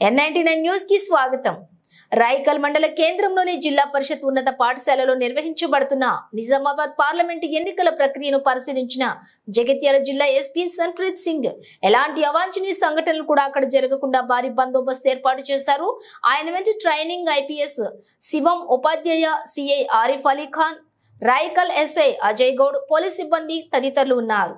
N99 news కి స్వాగతం. రాయకల్ మండల కేంద్రంలోని జిల్లా పరిషత్ ఉన్నత పాఠశాలలో నిర్వహించబడుతున్న నిజామాబాద్ పార్లమెంట్ ఎన్నికల ప్రక్రియను పరిశీలించిన జగిత్యాల జిల్లా ఎస్పీ సన్ప్రీత్ సింగ్ ఎలాంటి అవాంఛనీయ సంఘటనలు కూడా అక్కడ జరగకుండా భారీ బందోబస్తు ఏర్పాటు చేశారు. ఆయన వెంట training IPS Shivam Upadhyay, CI Arif Ali Khan, Rayakal SI Ajay Goud, police సిబ్బంది తదితరులు ఉన్నారు.